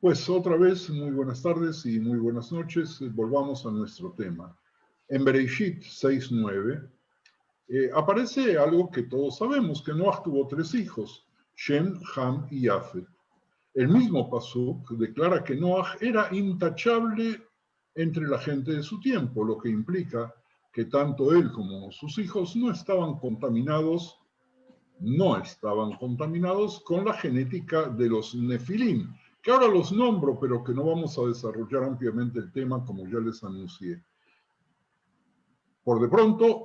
Pues otra vez, muy buenas tardes y muy buenas noches. Volvamos a nuestro tema. En Bereshit 6:9 aparece algo que todos sabemos, que Noah tuvo 3 hijos, Shem, Ham y Yafet. El mismo Pasuk declara que Noah era intachable entre la gente de su tiempo, lo que implica que tanto él como sus hijos no estaban contaminados con la genética de los Nefilim, que ahora los nombro, pero que no vamos a desarrollar ampliamente el tema como ya les anuncié. Por de pronto,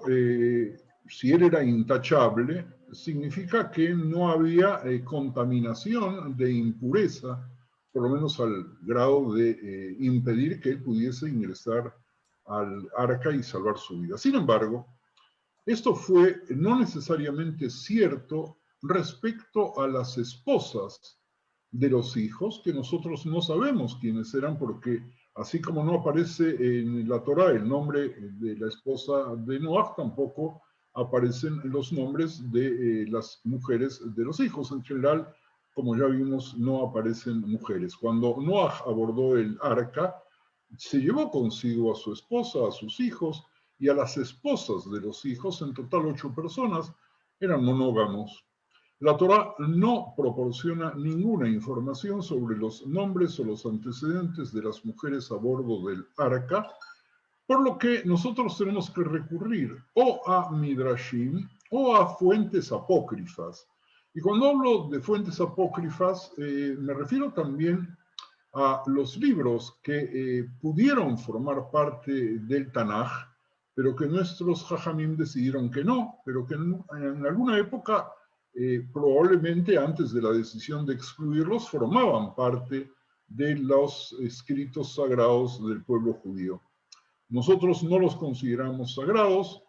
si él era intachable, significa que no había contaminación de impureza, por lo menos al grado de impedir que él pudiese ingresar al arca y salvar su vida. Sin embargo, esto fue no necesariamente cierto respecto a las esposas de los hijos, que nosotros no sabemos quiénes eran, porque así como no aparece en la Torá el nombre de la esposa de Noah, tampoco aparecen los nombres de las mujeres de los hijos. En general, como ya vimos, no aparecen mujeres. Cuando Noah abordó el arca, se llevó consigo a su esposa, a sus hijos, y a las esposas de los hijos, en total 8 personas, eran monógamos. La Torá no proporciona ninguna información sobre los nombres o los antecedentes de las mujeres a bordo del arca, por lo que nosotros tenemos que recurrir o a Midrashim o a fuentes apócrifas. Y cuando hablo de fuentes apócrifas, me refiero también a los libros que pudieron formar parte del Tanaj, pero que nuestros Jajamim decidieron que no, pero que en alguna época, probablemente antes de la decisión de excluirlos, formaban parte de los escritos sagrados del pueblo judío. Nosotros no los consideramos sagrados,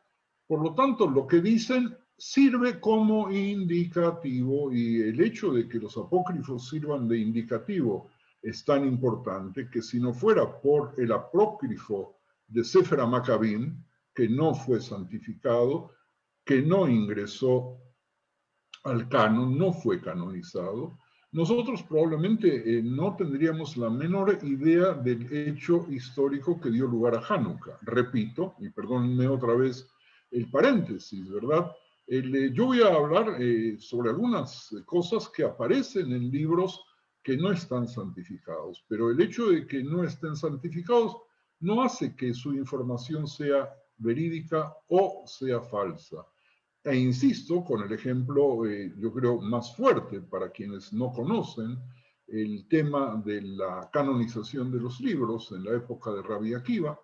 por lo tanto, lo que dicen sirve como indicativo, y el hecho de que los apócrifos sirvan de indicativo es tan importante que si no fuera por el apócrifo de Sefer HaMaccabim, que no fue santificado, que no ingresó al canon, no fue canonizado, nosotros probablemente no tendríamos la menor idea del hecho histórico que dio lugar a Hanukkah. Repito, y perdónenme otra vez el paréntesis, ¿verdad? Yo voy a hablar sobre algunas cosas que aparecen en libros que no están santificados, pero el hecho de que no estén santificados no hace que su información sea verídica o sea falsa. E insisto con el ejemplo, yo creo, más fuerte para quienes no conocen el tema de la canonización de los libros en la época de Rabbi Akiva,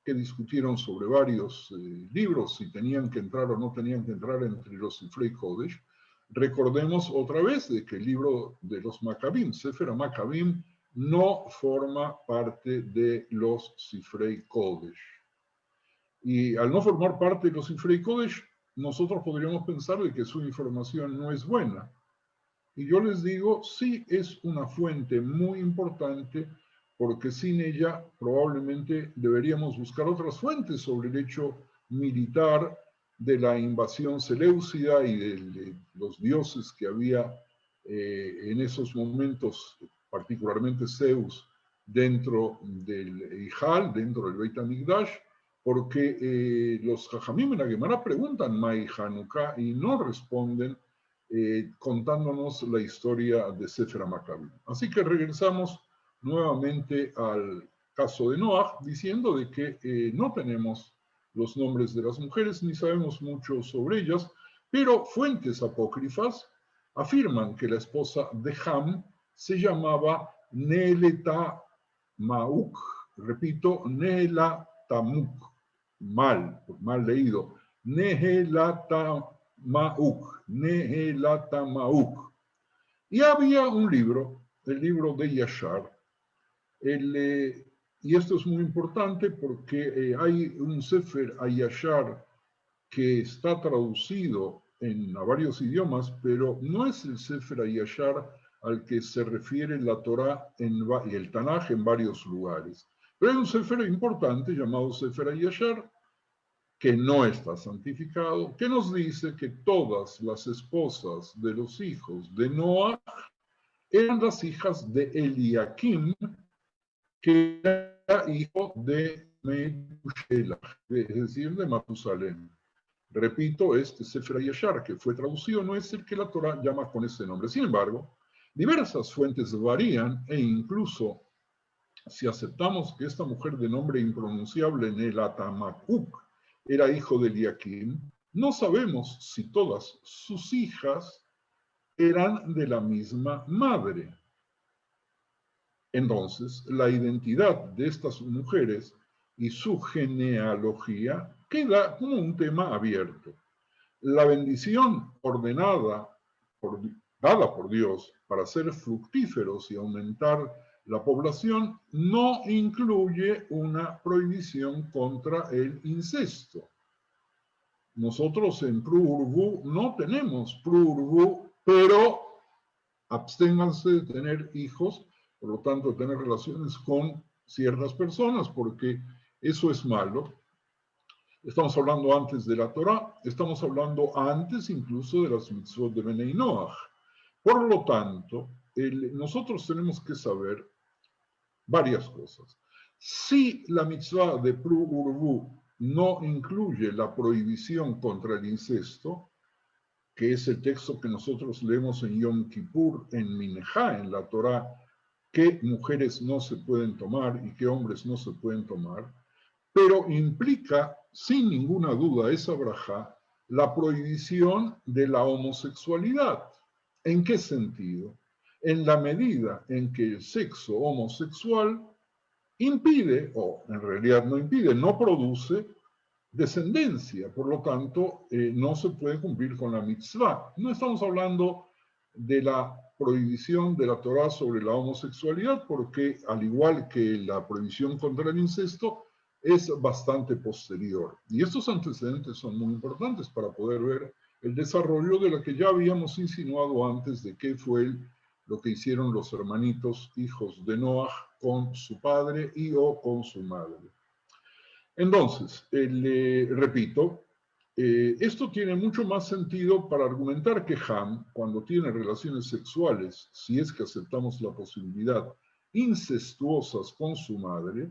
que discutieron sobre varios libros, si tenían que entrar o no tenían que entrar entre los Sifrei Kodesh. Recordemos otra vez de que el libro de los Maccabim, Sefer HaMaccabim, no forma parte de los Sifrei Kodesh. Y al no formar parte de los Sifrei Kodesh, nosotros podríamos pensar de que su información no es buena. Y yo les digo, sí es una fuente muy importante, porque sin ella probablemente deberíamos buscar otras fuentes sobre el hecho militar de la invasión seleucida y de los dioses que había en esos momentos, particularmente Zeus, dentro del Ijal, dentro del Beit HaMikdash, porque los Jajamim en la Gemara preguntan Mai Hanukkah y no responden contándonos la historia de Sefer HaMaccabim. Así que regresamos nuevamente al caso de Noah, diciendo de que no tenemos los nombres de las mujeres ni sabemos mucho sobre ellas, pero fuentes apócrifas afirman que la esposa de Ham se llamaba Neleta Mauk, repito, Nelatamuk, mal leído, Nehelatamauk. Y había un libro, el libro de Yashar, y esto es muy importante porque hay un Sefer Yashar que está traducido a varios idiomas, pero no es el Sefer Yashar al que se refiere la Torá y el Tanaj en varios lugares. Pero hay un Sefer importante llamado Sefer Yashar, que no está santificado, que nos dice que todas las esposas de los hijos de Noah eran las hijas de Eliakim, que era hijo de Metushelach, es decir, de Matusalén. Repito, este Sefer Yashar, que fue traducido, no es el que la Torah llama con ese nombre. Sin embargo, diversas fuentes varían e incluso si aceptamos que esta mujer de nombre impronunciable, Nelatamacuk, era hijo de Eliakim, no sabemos si todas sus hijas eran de la misma madre. Entonces, la identidad de estas mujeres y su genealogía queda como un tema abierto. La bendición ordenada, dada por Dios para ser fructíferos y aumentar la población, no incluye una prohibición contra el incesto. Nosotros en Pru-Urbu no tenemos Pru-Urbu, pero absténganse de tener hijos, por lo tanto, de tener relaciones con ciertas personas, porque eso es malo. Estamos hablando antes de la Torah, estamos hablando antes incluso de las mitzvot de Benei Noach. Por lo tanto, nosotros tenemos que saber varias cosas. Si la mitzvah de Pru-Urbu no incluye la prohibición contra el incesto, que es el texto que nosotros leemos en Yom Kippur, en Minjá, en la Torah, qué mujeres no se pueden tomar y qué hombres no se pueden tomar, pero implica, sin ninguna duda, esa brajá, la prohibición de la homosexualidad. ¿En qué sentido? En la medida en que el sexo homosexual impide, o en realidad no impide, no produce descendencia, por lo tanto, no se puede cumplir con la mitzvah. No estamos hablando de la prohibición de la Torah sobre la homosexualidad, porque al igual que la prohibición contra el incesto, es bastante posterior. Y estos antecedentes son muy importantes para poder ver el desarrollo de lo que ya habíamos insinuado antes de qué fue lo que hicieron los hermanitos hijos de Noah con su padre y o con su madre. Entonces, repito, esto tiene mucho más sentido para argumentar que Ham, cuando tiene relaciones sexuales, si es que aceptamos la posibilidad, incestuosas con su madre,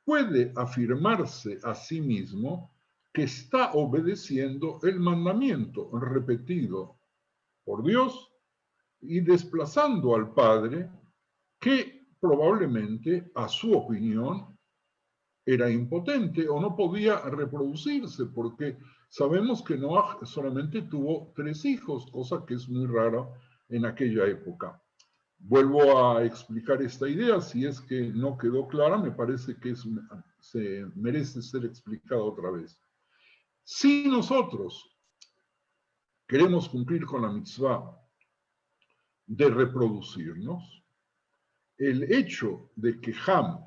puede afirmarse a sí mismo que está obedeciendo el mandamiento repetido por Dios y desplazando al padre que probablemente, a su opinión, era impotente o no podía reproducirse, porque sabemos que Noah solamente tuvo 3 hijos, cosa que es muy rara en aquella época. Vuelvo a explicar esta idea, si es que no quedó clara, me parece que se merece ser explicada otra vez. Si nosotros queremos cumplir con la mitzvah de reproducirnos, el hecho de que Ham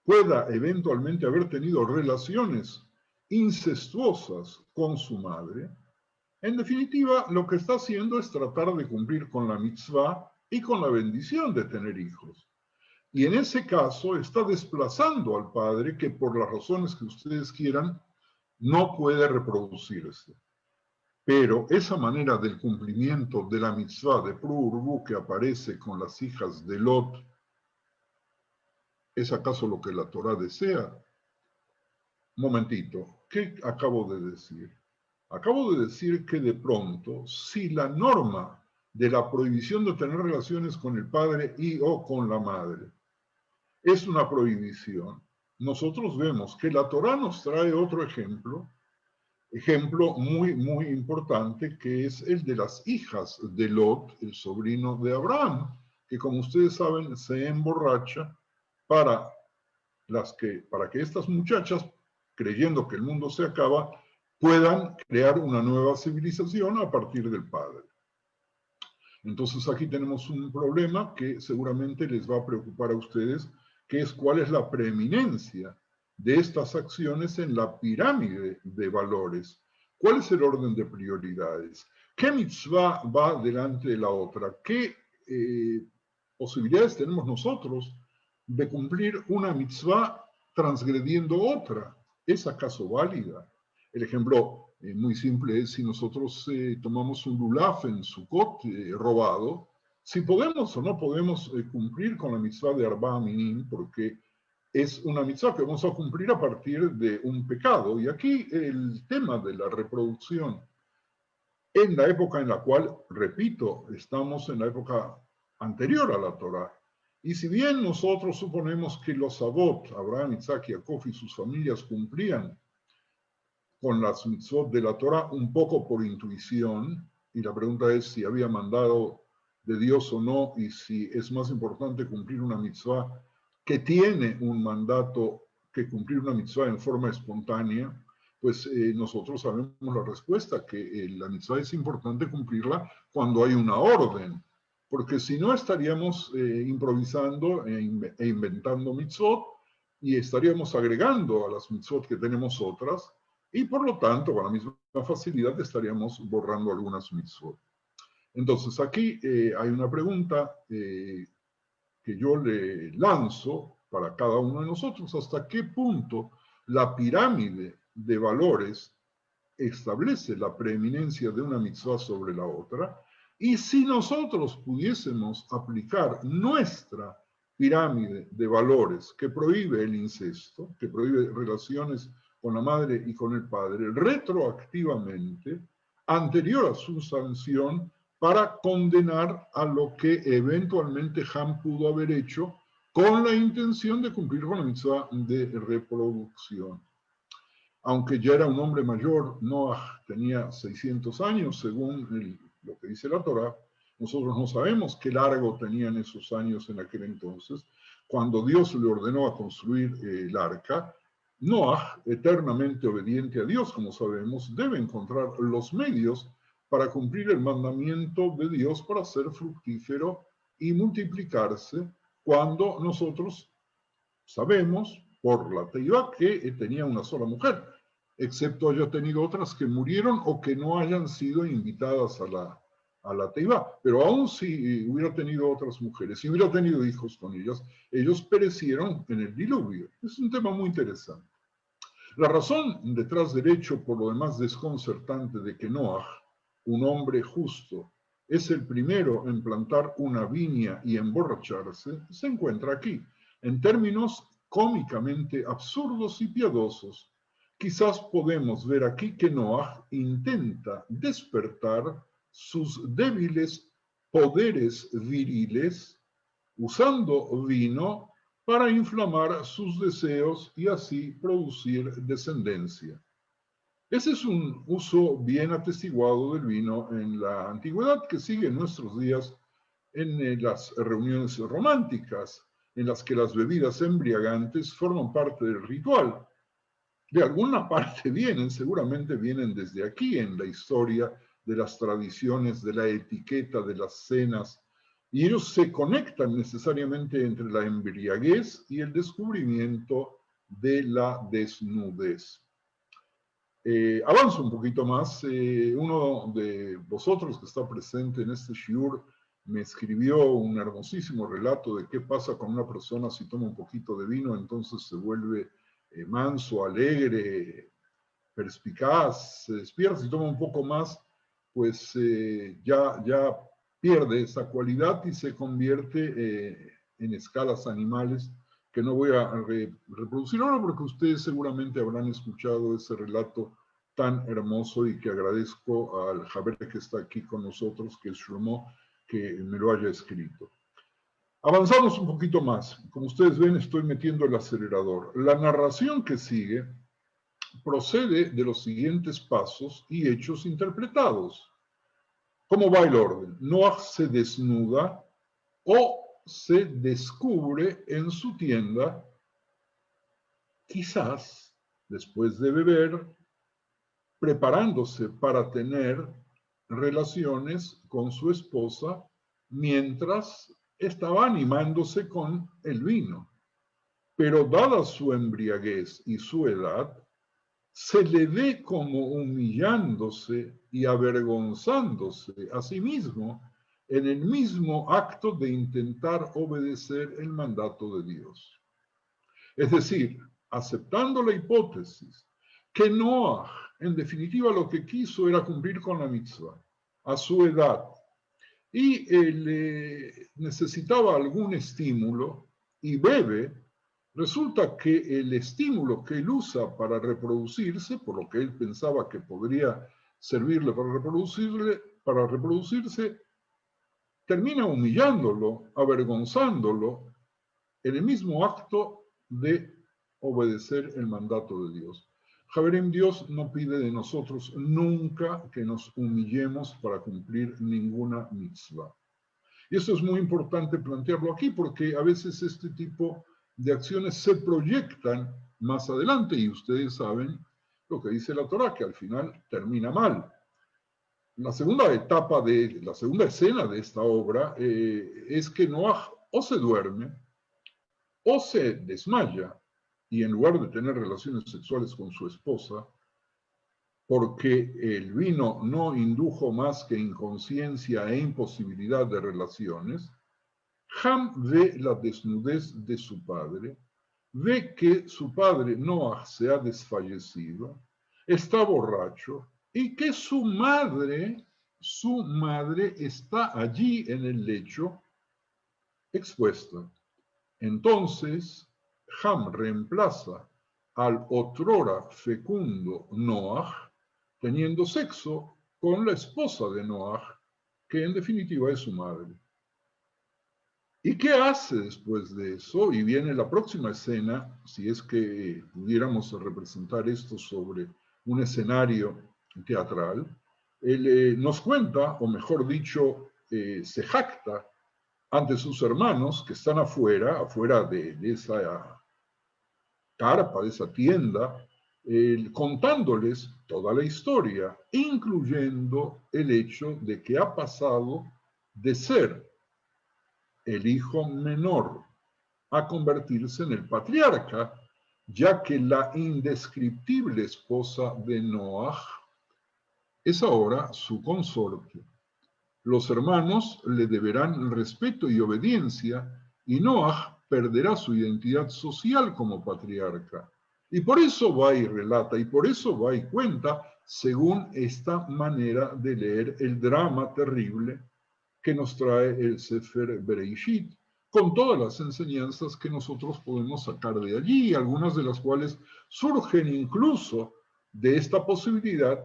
pueda eventualmente haber tenido relaciones incestuosas con su madre, en definitiva, lo que está haciendo es tratar de cumplir con la mitzvah y con la bendición de tener hijos. Y en ese caso está desplazando al padre que por las razones que ustedes quieran no puede reproducirse. Pero esa manera del cumplimiento de la mitzvah de Pru-Urbu que aparece con las hijas de Lot, ¿es acaso lo que la Torah desea? Momentito, ¿qué acabo de decir? Acabo de decir que de pronto, si la norma de la prohibición de tener relaciones con el padre y o con la madre es una prohibición, nosotros vemos que la Torah nos trae otro ejemplo muy, muy importante, que es el de las hijas de Lot, el sobrino de Abraham, que como ustedes saben se emborracha para que estas muchachas, creyendo que el mundo se acaba, puedan crear una nueva civilización a partir del padre. Entonces aquí tenemos un problema que seguramente les va a preocupar a ustedes, que es cuál es la preeminencia de estas acciones en la pirámide de valores. ¿Cuál es el orden de prioridades? ¿Qué mitzvah va delante de la otra? ¿Qué posibilidades tenemos nosotros de cumplir una mitzvah transgrediendo otra? ¿Es acaso válida? El ejemplo muy simple es si nosotros tomamos un lulaf en Sukkot robado, si podemos o no podemos cumplir con la mitzvah de Arba Minim, porque es una mitzvah que vamos a cumplir a partir de un pecado. Y aquí el tema de la reproducción, en la época en la cual, repito, estamos en la época anterior a la Torá. Y si bien nosotros suponemos que los Avot, Abraham, Isaac, Jacob y sus familias cumplían con las mitzvot de la Torá un poco por intuición, y la pregunta es si había mandado de Dios o no, y si es más importante cumplir una mitzvah que tiene un mandato que cumplir una mitzvah en forma espontánea, pues nosotros sabemos la respuesta, que la mitzvah es importante cumplirla cuando hay una orden, porque si no estaríamos improvisando e inventando mitzvot, y estaríamos agregando a las mitzvot que tenemos otras, y por lo tanto, con la misma facilidad estaríamos borrando algunas mitzvot. Entonces, aquí hay una pregunta que yo le lanzo para cada uno de nosotros. ¿Hasta qué punto la pirámide de valores establece la preeminencia de una mitzvah sobre la otra? Y si nosotros pudiésemos aplicar nuestra pirámide de valores que prohíbe el incesto, que prohíbe relaciones con la madre y con el padre, retroactivamente, anterior a su sanción, para condenar a lo que eventualmente Ham pudo haber hecho con la intención de cumplir con la mitzvah de reproducción. Aunque ya era un hombre mayor, Noah tenía 600 años, según lo que dice la Torá. Nosotros no sabemos qué largo tenían esos años en aquel entonces. Cuando Dios le ordenó a construir el arca, Noah, eternamente obediente a Dios, como sabemos, debe encontrar los medios para cumplir el mandamiento de Dios para ser fructífero y multiplicarse, cuando nosotros sabemos por la Teivá que tenía una sola mujer, excepto haya tenido otras que murieron o que no hayan sido invitadas a la Teivá. Pero aún si hubiera tenido otras mujeres, si hubiera tenido hijos con ellas, ellos perecieron en el diluvio. Es un tema muy interesante. La razón detrás del hecho, por lo demás desconcertante, de que Noah, un hombre justo, es el primero en plantar una viña y emborracharse, se encuentra aquí, en términos cómicamente absurdos y piadosos. Quizás podemos ver aquí que Noah intenta despertar sus débiles poderes viriles usando vino para inflamar sus deseos y así producir descendencia. Ese es un uso bien atestiguado del vino en la antigüedad, que sigue en nuestros días en las reuniones románticas, en las que las bebidas embriagantes forman parte del ritual. De alguna parte vienen, seguramente vienen desde aquí en la historia de las tradiciones, de la etiqueta, de las cenas, y ellos se conectan necesariamente entre la embriaguez y el descubrimiento de la desnudez. Avanzo un poquito más. Uno de vosotros que está presente en este shiur me escribió un hermosísimo relato de qué pasa con una persona si toma un poquito de vino, entonces se vuelve manso, alegre, perspicaz, se despierta. Si toma un poco más, pues ya pierde esa cualidad y se convierte en escalas animales, que no voy a reproducir ahora porque ustedes seguramente habrán escuchado ese relato tan hermoso, y que agradezco al Javier que está aquí con nosotros, que es Shlomo, que me lo haya escrito. Avanzamos un poquito más. Como ustedes ven, estoy metiendo el acelerador. La narración que sigue procede de los siguientes pasos y hechos interpretados. ¿Cómo va el orden? Noah se desnuda o se descubre en su tienda, quizás después de beber, preparándose para tener relaciones con su esposa mientras estaba animándose con el vino. Pero dada su embriaguez y su edad, se le ve como humillándose y avergonzándose a sí mismo en el mismo acto de intentar obedecer el mandato de Dios. Es decir, aceptando la hipótesis que Noah, en definitiva, lo que quiso era cumplir con la mitzvah a su edad, y necesitaba algún estímulo y bebe. Resulta que el estímulo que él usa para reproducirse, por lo que él pensaba que podría servirle para reproducirse, termina humillándolo, avergonzándolo en el mismo acto de obedecer el mandato de Dios. Javerem, Dios no pide de nosotros nunca que nos humillemos para cumplir ninguna mitzvah. Y eso es muy importante plantearlo aquí porque a veces este tipo de acciones se proyectan más adelante y ustedes saben lo que dice la Torá, que al final termina mal. La segunda escena de esta obra es que Noah o se duerme o se desmaya y en lugar de tener relaciones sexuales con su esposa, porque el vino no indujo más que inconsciencia e imposibilidad de relaciones, Ham ve la desnudez de su padre, ve que su padre Noah se ha desfallecido, está borracho y que su madre está allí en el lecho expuesta. Entonces, Ham reemplaza al otrora fecundo Noah teniendo sexo con la esposa de Noah, que en definitiva es su madre. ¿Y qué hace después de eso? Y viene la próxima escena, si es que pudiéramos representar esto sobre un escenario teatral. Él nos cuenta, o mejor dicho, se jacta ante sus hermanos que están afuera de esa carpa, de esa tienda, contándoles toda la historia, incluyendo el hecho de que ha pasado de ser el hijo menor a convertirse en el patriarca, ya que la indescriptible esposa de Noah es ahora su consorte. Los hermanos le deberán respeto y obediencia, y Noah perderá su identidad social como patriarca. Y por eso va y relata, y por eso va y cuenta, según esta manera de leer el drama terrible que nos trae el Sefer Bereishit, con todas las enseñanzas que nosotros podemos sacar de allí, algunas de las cuales surgen incluso de esta posibilidad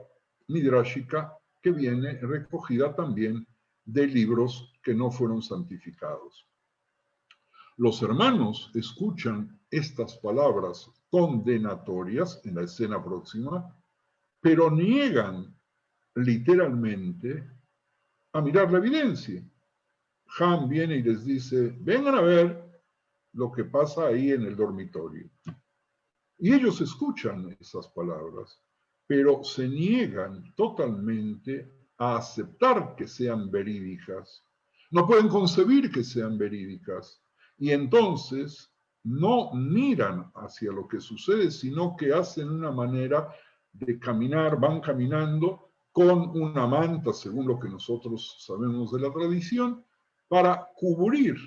midrashica que viene recogida también de libros que no fueron santificados. Los hermanos escuchan estas palabras condenatorias en la escena próxima, pero niegan literalmente a mirar la evidencia. Ham viene y les dice, vengan a ver lo que pasa ahí en el dormitorio. Y ellos escuchan esas palabras, pero se niegan totalmente a aceptar que sean verídicas. No pueden concebir que sean verídicas. Y entonces no miran hacia lo que sucede, sino que hacen una manera de caminar, van caminando con una manta, según lo que nosotros sabemos de la tradición, para cubrir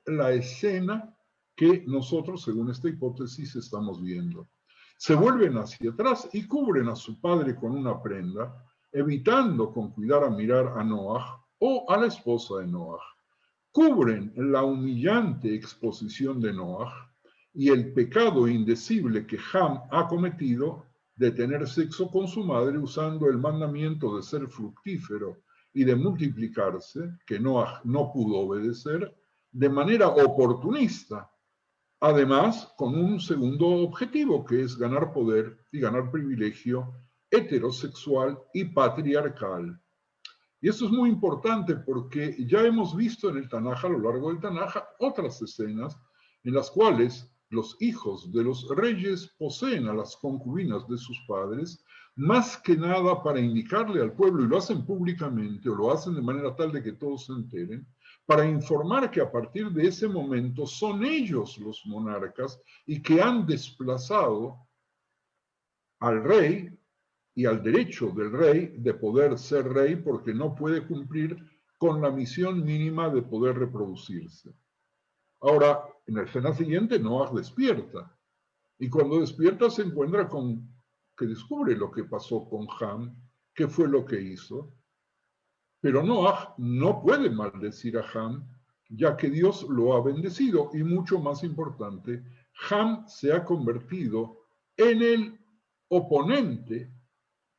la escena que nosotros, según esta hipótesis, estamos viendo. Se vuelven hacia atrás y cubren a su padre con una prenda, evitando con cuidar a mirar a Noah o a la esposa de Noah. Cubren la humillante exposición de Noah y el pecado indecible que Ham ha cometido de tener sexo con su madre usando el mandamiento de ser fructífero y de multiplicarse, que Noah no pudo obedecer, de manera oportunista, además con un segundo objetivo, que es ganar poder y ganar privilegio heterosexual y patriarcal. Y esto es muy importante porque ya hemos visto en el Tanaj, a lo largo del Tanaj, otras escenas en las cuales los hijos de los reyes poseen a las concubinas de sus padres, más que nada para indicarle al pueblo, y lo hacen públicamente o lo hacen de manera tal de que todos se enteren, para informar que a partir de ese momento son ellos los monarcas y que han desplazado al rey y al derecho del rey de poder ser rey porque no puede cumplir con la misión mínima de poder reproducirse. Ahora, en la escena siguiente, Noah despierta. Y cuando despierta se encuentra con que descubre lo que pasó con Ham, qué fue lo que hizo. Pero Noaj no puede maldecir a Ham, ya que Dios lo ha bendecido. Y mucho más importante, Ham se ha convertido en el oponente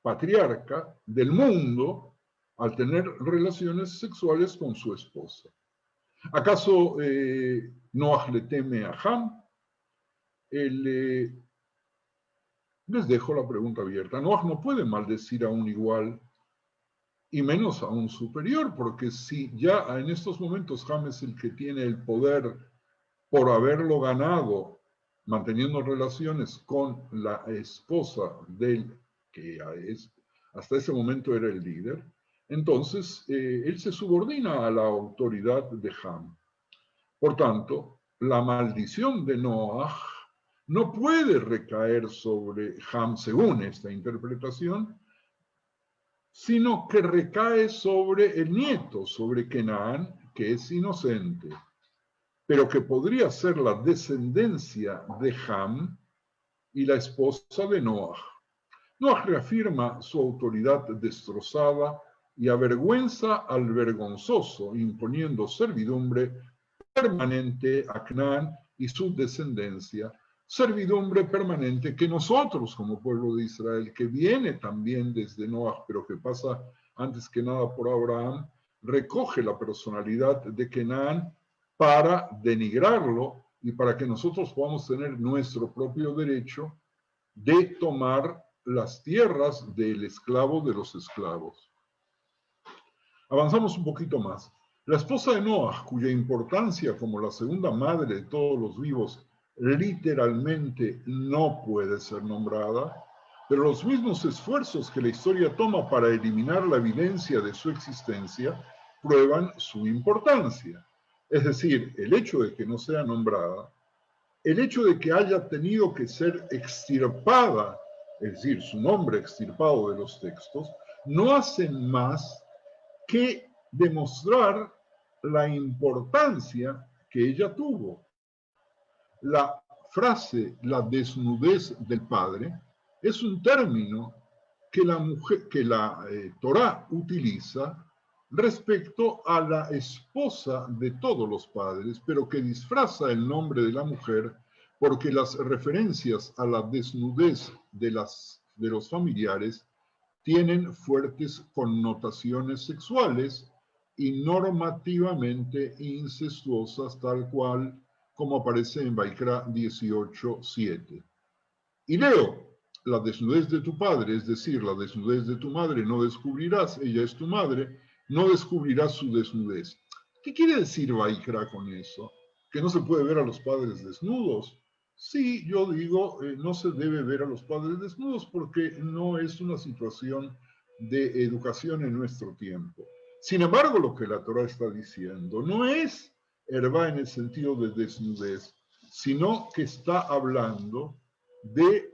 patriarca del mundo al tener relaciones sexuales con su esposa. ¿Acaso Noaj le teme a Ham? Les dejo la pregunta abierta. Noaj no puede maldecir a un igual y menos a un superior, porque si ya en estos momentos Ham es el que tiene el poder por haberlo ganado manteniendo relaciones con la esposa del que hasta ese momento era el líder, entonces él se subordina a la autoridad de Ham. Por tanto, la maldición de Noaj no puede recaer sobre Ham según esta interpretación, sino que recae sobre el nieto, sobre Kenaán, que es inocente, pero que podría ser la descendencia de Ham y la esposa de Noaj. Noaj reafirma su autoridad destrozada y avergüenza al vergonzoso, imponiendo servidumbre permanente a Canaán y su descendencia, servidumbre permanente que nosotros como pueblo de Israel, que viene también desde Noaj, pero que pasa antes que nada por Abraham, recoge la personalidad de Canaán para denigrarlo y para que nosotros podamos tener nuestro propio derecho de tomar las tierras del esclavo de los esclavos. Avanzamos un poquito más. La esposa de Noaj, cuya importancia como la segunda madre de todos los vivos literalmente no puede ser nombrada, pero los mismos esfuerzos que la historia toma para eliminar la evidencia de su existencia prueban su importancia. Es decir, el hecho de que no sea nombrada, el hecho de que haya tenido que ser extirpada, es decir, su nombre extirpado de los textos, no hacen más que demostrar la importancia que ella tuvo. La frase, la desnudez del padre, es un término que la Torá utiliza respecto a la esposa de todos los padres, pero que disfraza el nombre de la mujer porque las referencias a la desnudez de los familiares tienen fuertes connotaciones sexuales y normativamente incestuosas, tal cual como aparece en Vaikra 18:7. Y leo, la desnudez de tu padre, es decir, la desnudez de tu madre, no descubrirás, ella es tu madre, no descubrirás su desnudez. ¿Qué quiere decir Vaikra con eso? ¿Que no se puede ver a los padres desnudos? Sí, yo digo, no se debe ver a los padres desnudos porque no es una situación de educación en nuestro tiempo. Sin embargo, lo que la Torah está diciendo no es herba en el sentido de desnudez, sino que está hablando de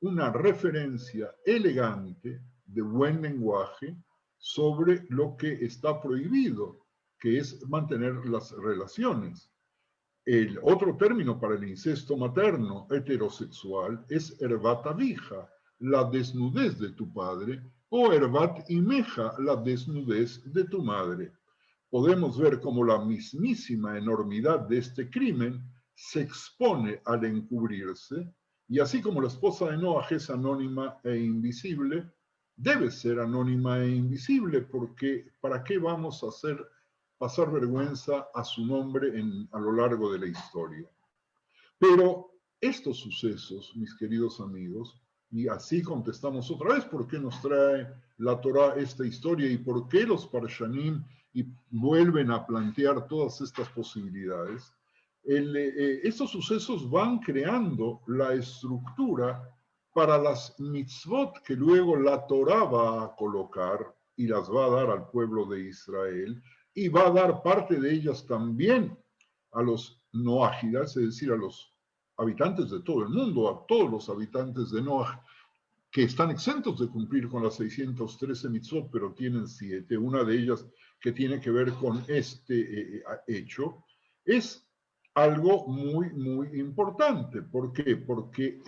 una referencia elegante, de buen lenguaje, sobre lo que está prohibido, que es mantener las relaciones. El otro término para el incesto materno heterosexual es herbat avija, la desnudez de tu padre, o herbat imeja, la desnudez de tu madre. Podemos ver cómo la mismísima enormidad de este crimen se expone al encubrirse, y así como la esposa de Noaj es anónima e invisible, debe ser anónima e invisible, porque ¿para qué vamos a hacer pasar vergüenza a su nombre a lo largo de la historia? Pero estos sucesos, mis queridos amigos, y así contestamos otra vez por qué nos trae la Torá esta historia y por qué los Parshanim vuelven a plantear todas estas posibilidades. Estos sucesos van creando la estructura para las mitzvot que luego la Torá va a colocar y las va a dar al pueblo de Israel, y va a dar parte de ellas también a los noágidas, es decir, a los habitantes de todo el mundo, a todos los habitantes de Noaj, que están exentos de cumplir con las 613 mitzvot, pero tienen 7, una de ellas que tiene que ver con este hecho, es algo muy, muy importante. ¿Por qué? Porque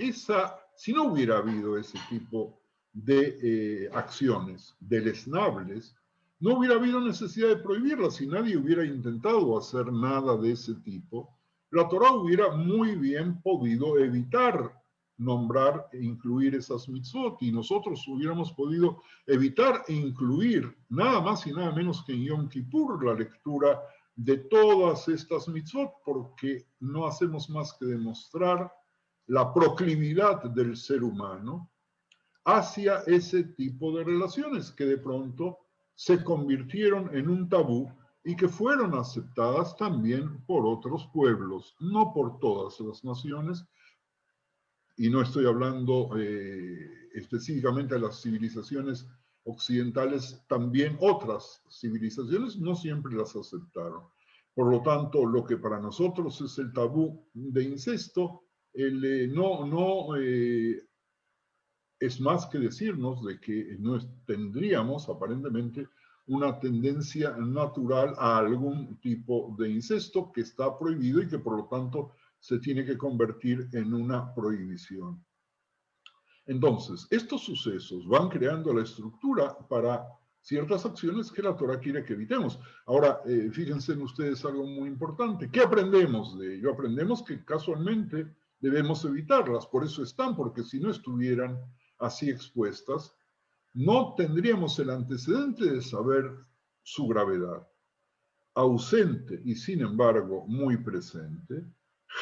si no hubiera habido ese tipo de acciones deleznables, no hubiera habido necesidad de prohibirlas. Si nadie hubiera intentado hacer nada de ese tipo, la Torá hubiera muy bien podido evitar nombrar e incluir esas mitzvot, y nosotros hubiéramos podido evitar e incluir nada más y nada menos que en Yom Kippur la lectura de todas estas mitzvot, porque no hacemos más que demostrar la proclividad del ser humano hacia ese tipo de relaciones que de pronto se convirtieron en un tabú y que fueron aceptadas también por otros pueblos, no por todas las naciones, y no estoy hablando específicamente de las civilizaciones occidentales, también otras civilizaciones no siempre las aceptaron. Por lo tanto, lo que para nosotros es el tabú de incesto, es más que decirnos de que no tendríamos aparentemente una tendencia natural a algún tipo de incesto que está prohibido y que por lo tanto se tiene que convertir en una prohibición. Entonces, estos sucesos van creando la estructura para ciertas acciones que la Torá quiere que evitemos. Ahora, fíjense en ustedes algo muy importante. ¿Qué aprendemos de ello? Aprendemos que casualmente debemos evitarlas, por eso están, porque si no estuvieran así expuestas, no tendríamos el antecedente de saber su gravedad. Ausente y sin embargo muy presente,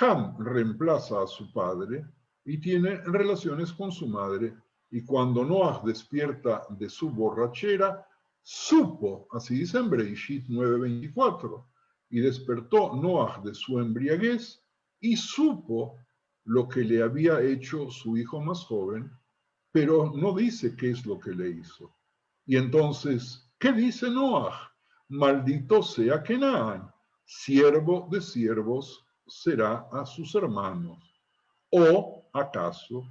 Ham reemplaza a su padre y tiene relaciones con su madre, y cuando Noah despierta de su borrachera, supo, así dice en Bereshit 9:24, y despertó Noah de su embriaguez y supo lo que le había hecho su hijo más joven, pero no dice qué es lo que le hizo. Y entonces, ¿qué dice Noah? Maldito sea Kenan, siervo de siervos será a sus hermanos. ¿O acaso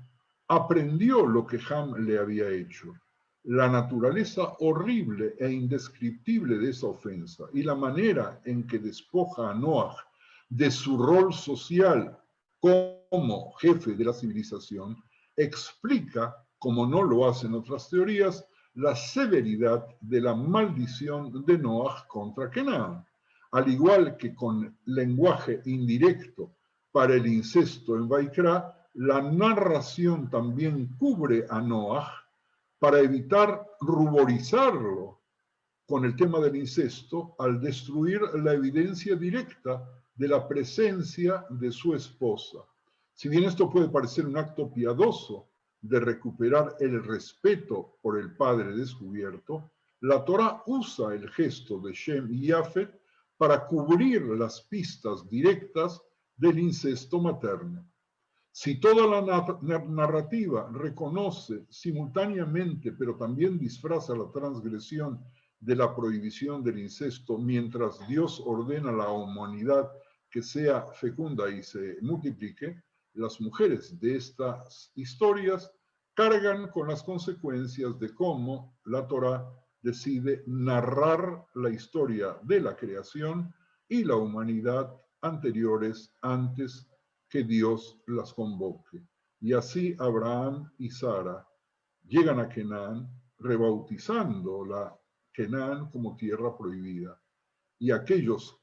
aprendió lo que Ham le había hecho? La naturaleza horrible e indescriptible de esa ofensa y la manera en que despoja a Noah de su rol social como jefe de la civilización explica, como no lo hacen otras teorías, la severidad de la maldición de Noah contra Kenan. Al igual que con lenguaje indirecto para el incesto en Vaikra, la narración también cubre a Noah para evitar ruborizarlo con el tema del incesto al destruir la evidencia directa de la presencia de su esposa. Si bien esto puede parecer un acto piadoso de recuperar el respeto por el padre descubierto, la Torá usa el gesto de Shem y Yafet para cubrir las pistas directas del incesto materno. Si toda la narrativa reconoce simultáneamente, pero también disfraza la transgresión de la prohibición del incesto, mientras Dios ordena a la humanidad que sea fecunda y se multiplique, las mujeres de estas historias cargan con las consecuencias de cómo la Torá decide narrar la historia de la creación y la humanidad anteriores antes que Dios las convoque. Y así Abraham y Sara llegan a Canaán, rebautizando la Canaán como tierra prohibida. Y aquellos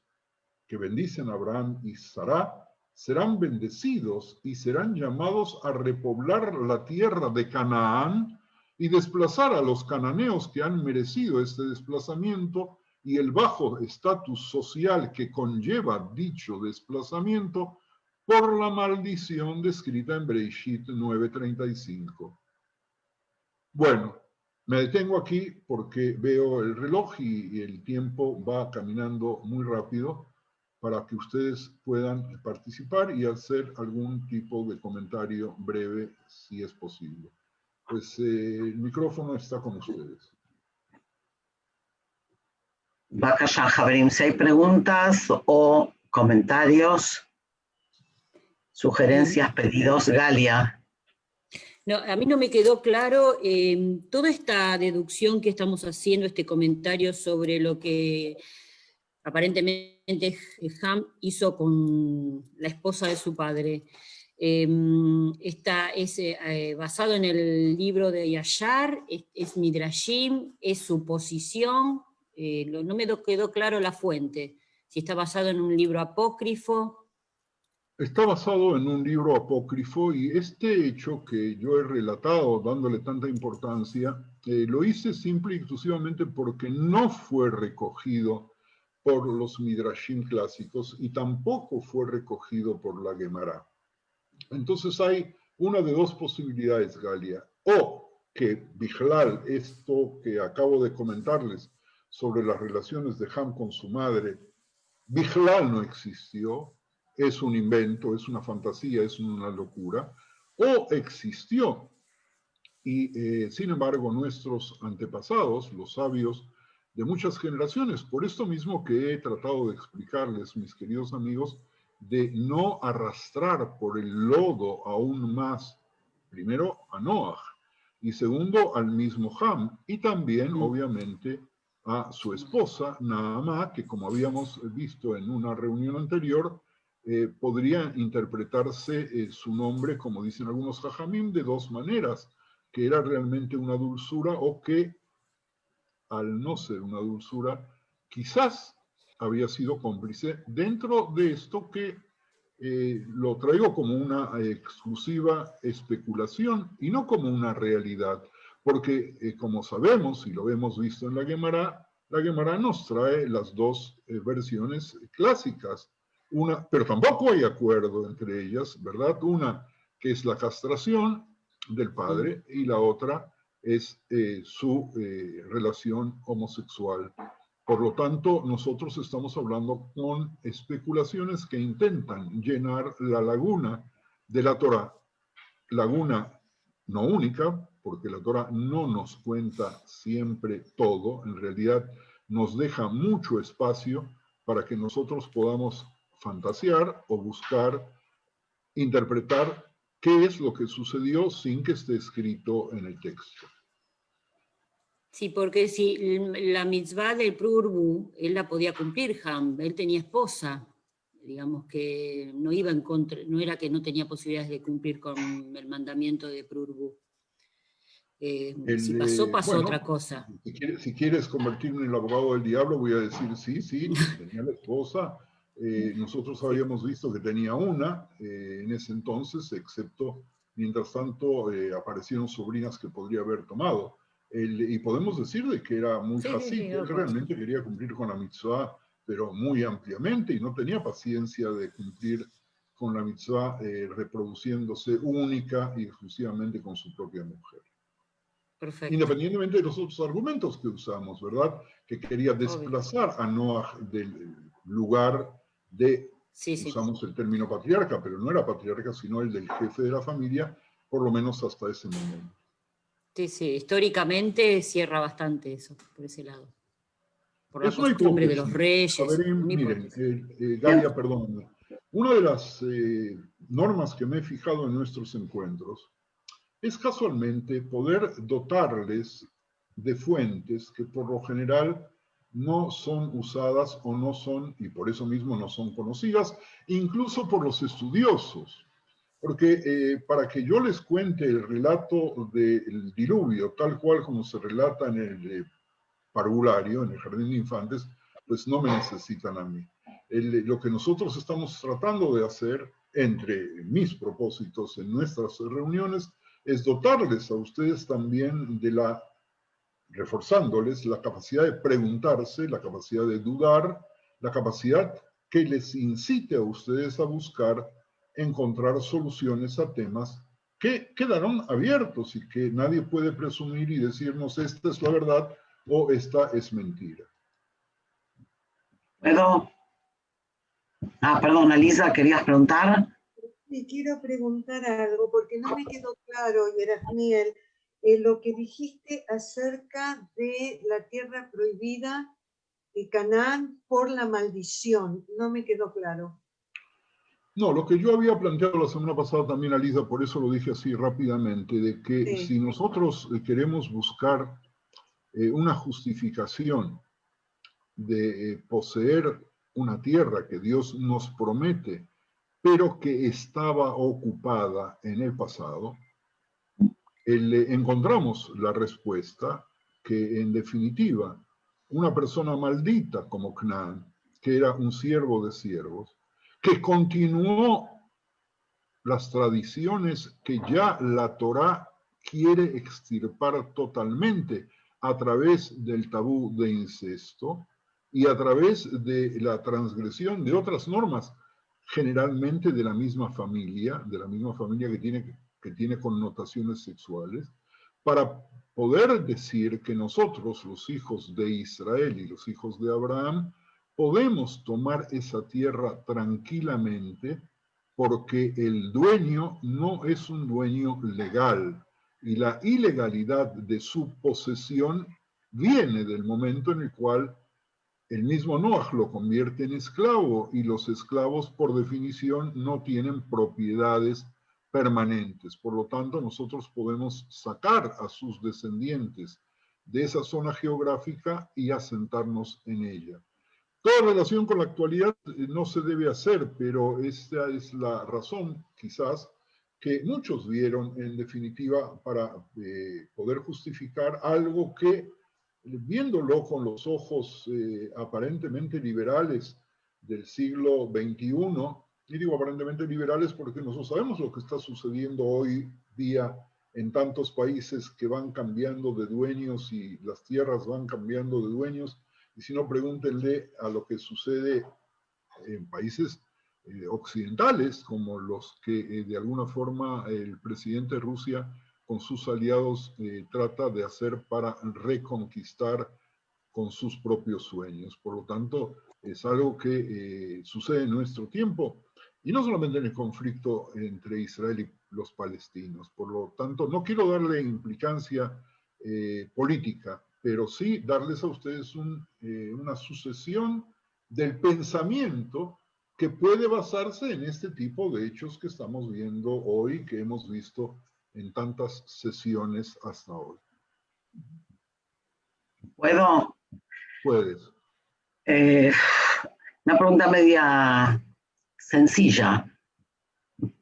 que bendicen a Abraham y Sara serán bendecidos y serán llamados a repoblar la tierra de Canaán y desplazar a los cananeos que han merecido este desplazamiento y el bajo estatus social que conlleva dicho desplazamiento por la maldición descrita en Bereshit 9:35. Bueno, me detengo aquí porque veo el reloj y el tiempo va caminando muy rápido para que ustedes puedan participar y hacer algún tipo de comentario breve si es posible. Pues el micrófono está con ustedes. Bakasha Javerim, si hay preguntas o comentarios, sugerencias, pedidos, Galia. No, a mí no me quedó claro toda esta deducción que estamos haciendo, este comentario sobre lo que aparentemente Ham hizo con la esposa de su padre. Es basado en el libro de Yashar, es Midrashim, es suposición, No me quedó claro la fuente, si está basado en un libro apócrifo. Está basado en un libro apócrifo y este hecho que yo he relatado dándole tanta importancia, lo hice simple y exclusivamente porque no fue recogido por los Midrashim clásicos y tampoco fue recogido por la Gemara. Entonces hay una de dos posibilidades, Galia, o que Bichlal, esto que acabo de comentarles sobre las relaciones de Ham con su madre, Bichlal no existió, es un invento, es una fantasía, es una locura, o existió. Y sin embargo, nuestros antepasados, los sabios de muchas generaciones, por esto mismo que he tratado de explicarles, mis queridos amigos, de no arrastrar por el lodo aún más, primero a Noah, y segundo al mismo Ham, y también, obviamente, a su esposa, Naamá, que como habíamos visto en una reunión anterior, podría interpretarse su nombre, como dicen algunos jajamim, de dos maneras, que era realmente una dulzura o que, al no ser una dulzura, quizás había sido cómplice dentro de esto que lo traigo como una exclusiva especulación y no como una realidad, porque como sabemos y lo hemos visto en la Gemara nos trae las dos versiones clásicas, pero tampoco hay acuerdo entre ellas, ¿verdad? Una que es la castración del padre y la otra es su relación homosexual. Por lo tanto, nosotros estamos hablando con especulaciones que intentan llenar la laguna de la Torá. Laguna no única, porque la Torá no nos cuenta siempre todo, en realidad nos deja mucho espacio para que nosotros podamos fantasear o buscar, interpretar qué es lo que sucedió sin que esté escrito en el texto. Sí, porque si la mitzvah del Prurbu, él la podía cumplir, Ham, él tenía esposa, digamos que no iba en contra, no era que no tenía posibilidades de cumplir con el mandamiento de Prurbu. Si pasó, pasó bueno, otra cosa. Si quieres convertirme en el abogado del diablo, voy a decir sí, tenía la esposa. Nosotros habíamos visto que tenía una en ese entonces, excepto, mientras tanto, aparecieron sobrinas que podría haber tomado. Y podemos decir de que era muy fácil, él realmente quería cumplir con la mitzvah, pero muy ampliamente, y no tenía paciencia de cumplir con la mitzvah reproduciéndose única y exclusivamente con su propia mujer. Perfecto. Independientemente de los otros argumentos que usamos, ¿verdad? Que quería desplazar a Noah del lugar de, usamos el término patriarca, pero no era patriarca, sino el del jefe de la familia, por lo menos hasta ese momento. Sí, históricamente cierra bastante eso, por ese lado. Por la es costumbre de los reyes. Miren, Galia, perdóname. Una de las normas que me he fijado en nuestros encuentros es casualmente poder dotarles de fuentes que por lo general no son usadas o no son, y por eso mismo no son conocidas, incluso por los estudiosos. Porque para que yo les cuente el relato del diluvio, tal cual como se relata en el parvulario, en el jardín de infantes, pues no me necesitan a mí. Lo que nosotros estamos tratando de hacer, entre mis propósitos en nuestras reuniones, es dotarles a ustedes también de reforzándoles la capacidad de preguntarse, la capacidad de dudar, la capacidad que les incite a ustedes a buscar encontrar soluciones a temas que quedaron abiertos y que nadie puede presumir y decirnos esta es la verdad o esta es mentira. ¿Puedo? Perdón, Lisa, ¿querías preguntar? Sí, quiero preguntar algo, porque no me quedó claro, Yerasmiel, lo que dijiste acerca de la tierra prohibida y Canaán por la maldición. No me quedó claro. No, lo que yo había planteado la semana pasada también a Lisa, por eso lo dije así rápidamente, de que si nosotros queremos buscar una justificación de poseer una tierra que Dios nos promete, pero que estaba ocupada en el pasado, encontramos la respuesta que en definitiva una persona maldita como Canaán, que era un siervo de siervos, que continuó las tradiciones que ya la Torá quiere extirpar totalmente a través del tabú de incesto y a través de la transgresión de otras normas, generalmente de la misma familia que tiene connotaciones sexuales, para poder decir que nosotros, los hijos de Israel y los hijos de Abraham, podemos tomar esa tierra tranquilamente porque el dueño no es un dueño legal y la ilegalidad de su posesión viene del momento en el cual el mismo Noaj lo convierte en esclavo y los esclavos por definición no tienen propiedades permanentes. Por lo tanto, nosotros podemos sacar a sus descendientes de esa zona geográfica y asentarnos en ella. Toda relación con la actualidad no se debe hacer, pero esta es la razón, quizás, que muchos vieron en definitiva para poder justificar algo que, viéndolo con los ojos aparentemente liberales del siglo XXI, y digo aparentemente liberales porque nosotros sabemos lo que está sucediendo hoy día en tantos países que van cambiando de dueños y las tierras van cambiando de dueños. Y si no, pregúntenle a lo que sucede en países occidentales, como los que de alguna forma el presidente de Rusia con sus aliados trata de hacer para reconquistar con sus propios sueños. Por lo tanto, es algo que sucede en nuestro tiempo, y no solamente en el conflicto entre Israel y los palestinos. Por lo tanto, no quiero darle implicancia política, pero sí darles a ustedes una sucesión del pensamiento que puede basarse en este tipo de hechos que estamos viendo hoy, que hemos visto en tantas sesiones hasta hoy. ¿Puedo? Puedes. Una pregunta media sencilla,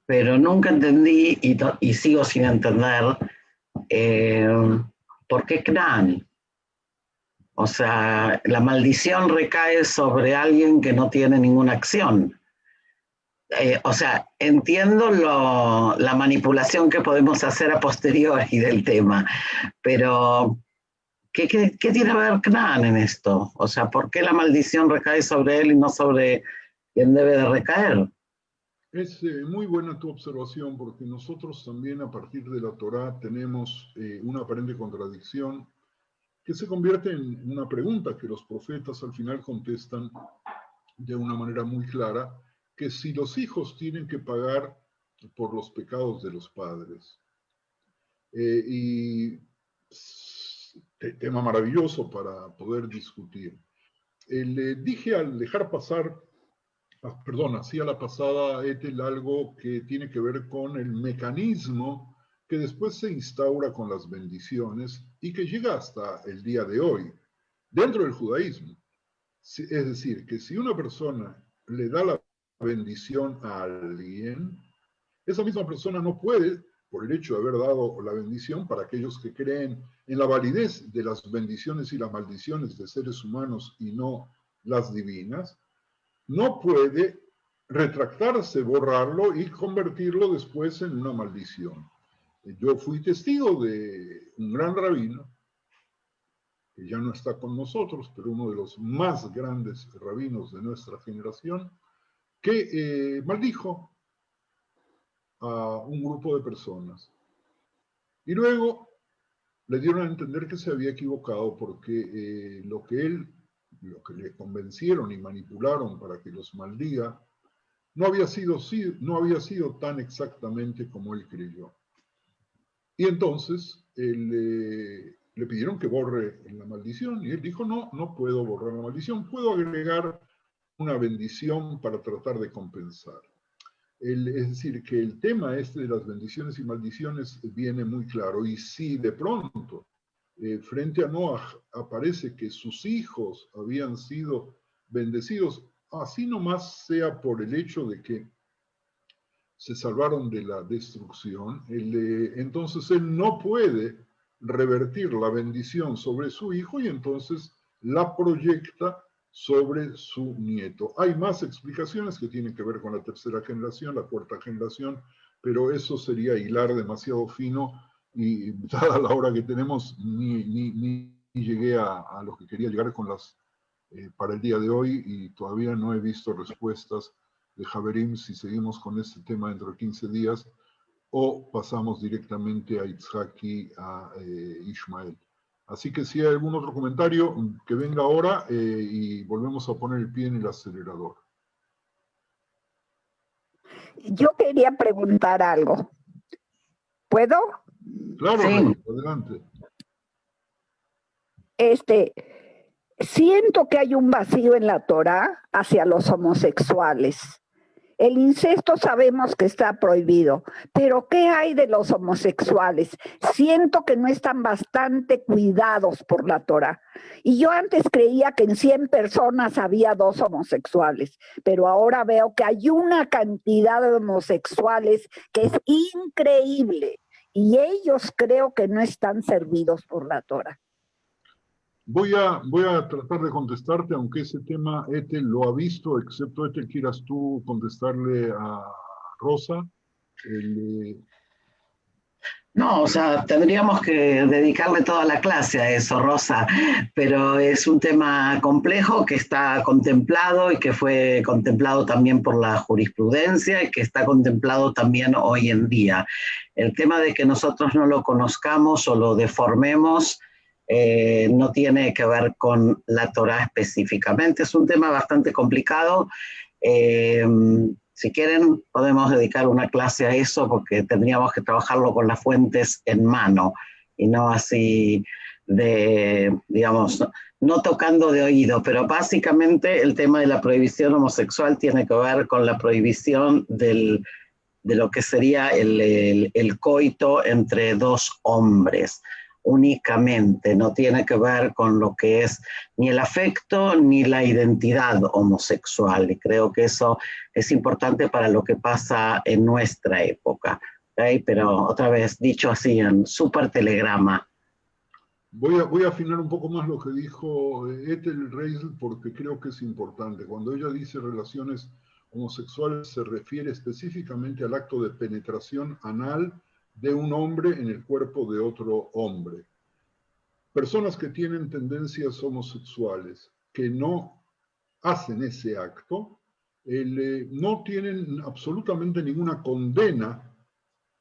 pero nunca entendí y sigo sin entender por qué Canaán. O sea, la maldición recae sobre alguien que no tiene ninguna acción. O sea, entiendo la manipulación que podemos hacer a posteriori del tema, pero ¿qué tiene que ver Canaán en esto? O sea, ¿por qué la maldición recae sobre él y no sobre quien debe de recaer? Es muy buena tu observación, porque nosotros también a partir de la Torá tenemos una aparente contradicción que se convierte en una pregunta que los profetas al final contestan de una manera muy clara, que si los hijos tienen que pagar por los pecados de los padres. Tema maravilloso para poder discutir. Le dije al dejar pasar, hacía la pasada, Ethel, algo que tiene que ver con el mecanismo que después se instaura con las bendiciones y que llega hasta el día de hoy, dentro del judaísmo. Es decir, que si una persona le da la bendición a alguien, esa misma persona no puede, por el hecho de haber dado la bendición, para aquellos que creen en la validez de las bendiciones y las maldiciones de seres humanos y no las divinas, no puede retractarse, borrarlo y convertirlo después en una maldición. Yo fui testigo de un gran rabino, que ya no está con nosotros, pero uno de los más grandes rabinos de nuestra generación, que maldijo a un grupo de personas. Y luego le dieron a entender que se había equivocado porque lo que le convencieron y manipularon para que los maldiga, no había sido tan exactamente como él creyó. Y entonces le pidieron que borre la maldición y él dijo, no puedo borrar la maldición, puedo agregar una bendición para tratar de compensar. Es decir, que el tema de las bendiciones y maldiciones viene muy claro, y si de pronto frente a Noaj aparece que sus hijos habían sido bendecidos, así nomás sea por el hecho de que se salvaron de la destrucción, entonces él no puede revertir la bendición sobre su hijo y entonces la proyecta sobre su nieto. Hay más explicaciones que tienen que ver con la tercera generación, la cuarta generación, pero eso sería hilar demasiado fino y dada la hora que tenemos, ni llegué a lo que quería llegar con las para el día de hoy y todavía no he visto respuestas de Javerim si seguimos con este tema dentro de 15 días o pasamos directamente a Itzhak y a Ishmael. Así que si hay algún otro comentario, que venga ahora y volvemos a poner el pie en el acelerador. Yo quería preguntar algo. ¿Puedo? Claro, Sí. Adelante. Siento que hay un vacío en la Torá hacia los homosexuales. El incesto sabemos que está prohibido, pero ¿qué hay de los homosexuales? Siento que no están bastante cuidados por la Torá. Y yo antes creía que en 100 personas había 2 homosexuales, pero ahora veo que hay una cantidad de homosexuales que es increíble. Y ellos creo que no están servidos por la Torá. Voy a tratar de contestarte, aunque ese tema Ethel lo ha visto, excepto Ethel, quieras tú contestarle a Rosa. No, o sea, tendríamos que dedicarle toda la clase a eso, Rosa, pero es un tema complejo que está contemplado y que fue contemplado también por la jurisprudencia y que está contemplado también hoy en día. El tema de que nosotros no lo conozcamos o lo deformemos no tiene que ver con la Torá específicamente. Es un tema bastante complicado. Si quieren, podemos dedicar una clase a eso porque tendríamos que trabajarlo con las fuentes en mano y no así de, digamos, no tocando de oído, pero básicamente el tema de la prohibición homosexual tiene que ver con la prohibición de lo que sería el coito entre 2 hombres. Únicamente, no tiene que ver con lo que es ni el afecto ni la identidad homosexual, y creo que eso es importante para lo que pasa en nuestra época, ¿okay? Pero otra vez, dicho así en súper telegrama. Voy a afinar un poco más lo que dijo Ethel Reisel porque creo que es importante. Cuando ella dice relaciones homosexuales se refiere específicamente al acto de penetración anal de un hombre en el cuerpo de otro hombre. Personas que tienen tendencias homosexuales que no hacen ese acto, no tienen absolutamente ninguna condena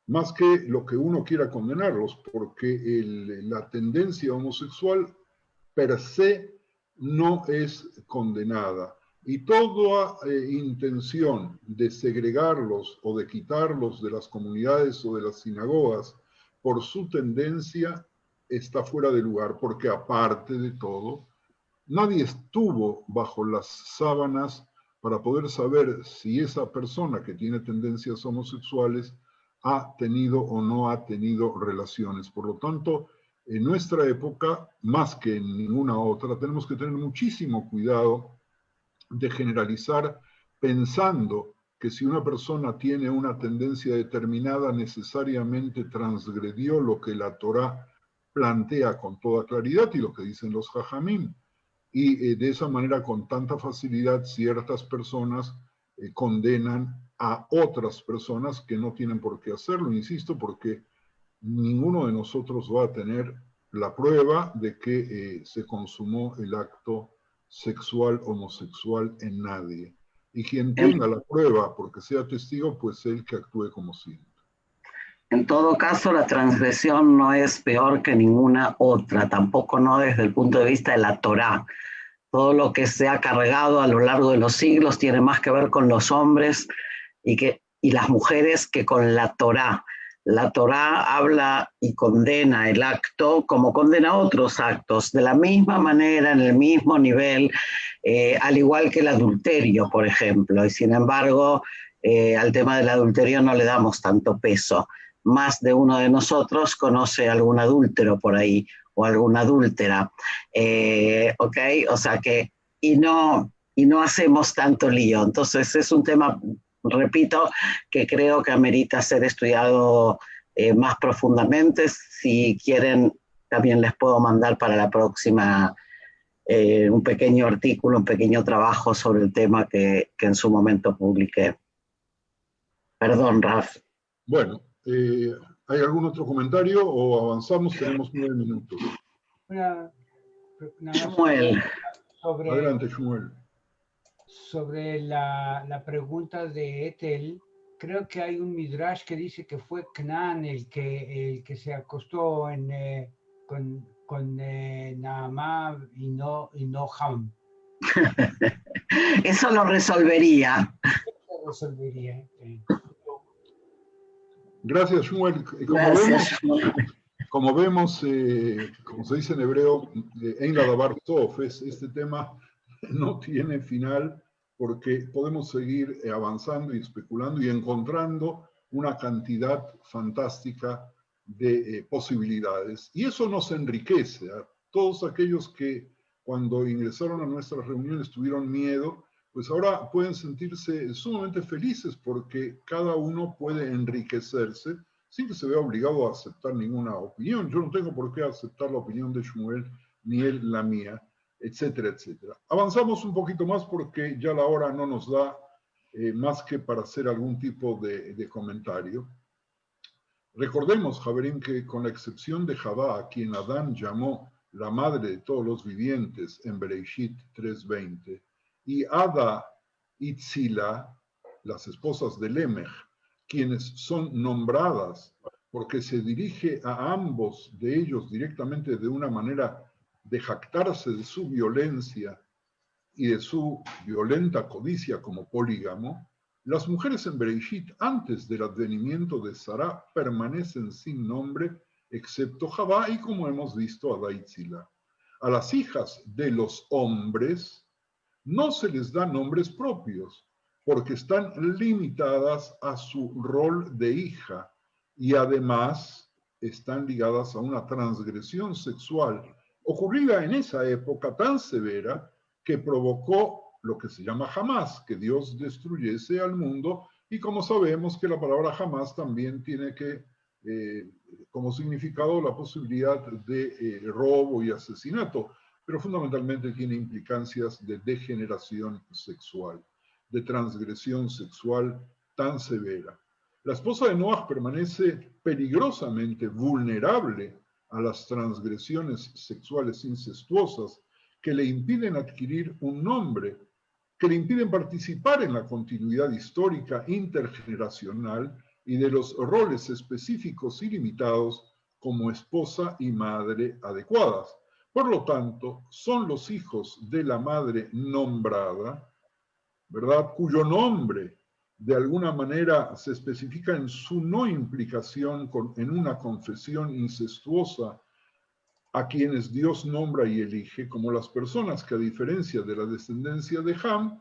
más que lo que uno quiera condenarlos, porque la tendencia homosexual per se no es condenada. Y toda intención de segregarlos o de quitarlos de las comunidades o de las sinagogas por su tendencia está fuera de lugar, porque aparte de todo, nadie estuvo bajo las sábanas para poder saber si esa persona que tiene tendencias homosexuales ha tenido o no ha tenido relaciones. Por lo tanto, en nuestra época, más que en ninguna otra, tenemos que tener muchísimo cuidado de generalizar pensando que si una persona tiene una tendencia determinada, necesariamente transgredió lo que la Torá plantea con toda claridad y lo que dicen los jajamim. Y de esa manera, con tanta facilidad, ciertas personas condenan a otras personas que no tienen por qué hacerlo, insisto, porque ninguno de nosotros va a tener la prueba de que se consumó el acto sexual homosexual en nadie. Y quien tenga la prueba porque sea testigo, pues él que actúe como siente. En todo caso, la transgresión no es peor que ninguna otra, tampoco no desde el punto de vista de la Torá. Todo lo que se ha cargado a lo largo de los siglos tiene más que ver con los hombres y las mujeres que con la Torá. La Torá habla y condena el acto como condena otros actos, de la misma manera, en el mismo nivel, al igual que el adulterio, por ejemplo. Y sin embargo, al tema del adulterio no le damos tanto peso. Más de uno de nosotros conoce algún adúltero por ahí o alguna adúltera, ¿ok? O sea que, y no hacemos tanto lío. Entonces es un tema, repito, que creo que amerita ser estudiado más profundamente. Si quieren, también les puedo mandar para la próxima un pequeño artículo, un pequeño trabajo sobre el tema que en su momento publiqué. Perdón, Raf. Bueno, ¿hay algún otro comentario o avanzamos? Tenemos 9 minutos. Shmuel. Adelante, Shmuel. Sobre la pregunta de Ethel, creo que hay un midrash que dice que fue Canaán el que se acostó con Naamá y no Ham. Eso lo resolvería. Gracias, Shmuel. Como vemos, como se dice en hebreo, en la davar tov, este tema no tiene final porque podemos seguir avanzando y especulando y encontrando una cantidad fantástica de posibilidades. Y eso nos enriquece. ¿Eh? Todos aquellos que cuando ingresaron a nuestras reuniones tuvieron miedo, pues ahora pueden sentirse sumamente felices porque cada uno puede enriquecerse sin que se vea obligado a aceptar ninguna opinión. Yo no tengo por qué aceptar la opinión de Shmuel, ni él la mía, etcétera, etcétera. Avanzamos un poquito más porque ya la hora no nos da más que para hacer algún tipo de comentario. Recordemos, Javerín, que con la excepción de Javá, a quien Adán llamó la madre de todos los vivientes en Bereishit 3:20, y Ada y Tzila, las esposas de Lemech, quienes son nombradas porque se dirige a ambos de ellos directamente de una manera de jactarse de su violencia y de su violenta codicia como polígamo, las mujeres en Bereishit, antes del advenimiento de Sará, permanecen sin nombre, excepto Javá y, como hemos visto, Ada y Tzila. A las hijas de los hombres no se les da nombres propios, porque están limitadas a su rol de hija y además están ligadas a una transgresión sexual ocurrida en esa época tan severa que provocó lo que se llama jamás, que Dios destruyese al mundo, y como sabemos que la palabra jamás también tiene como significado la posibilidad de robo y asesinato, pero fundamentalmente tiene implicancias de degeneración sexual, de transgresión sexual tan severa. La esposa de Noaj permanece peligrosamente vulnerable a las transgresiones sexuales incestuosas que le impiden adquirir un nombre, que le impiden participar en la continuidad histórica intergeneracional y de los roles específicos y limitados como esposa y madre adecuadas. Por lo tanto, son los hijos de la madre nombrada, ¿verdad?, cuyo nombre de alguna manera se especifica en su no implicación en una confesión incestuosa a quienes Dios nombra y elige como las personas que, a diferencia de la descendencia de Ham,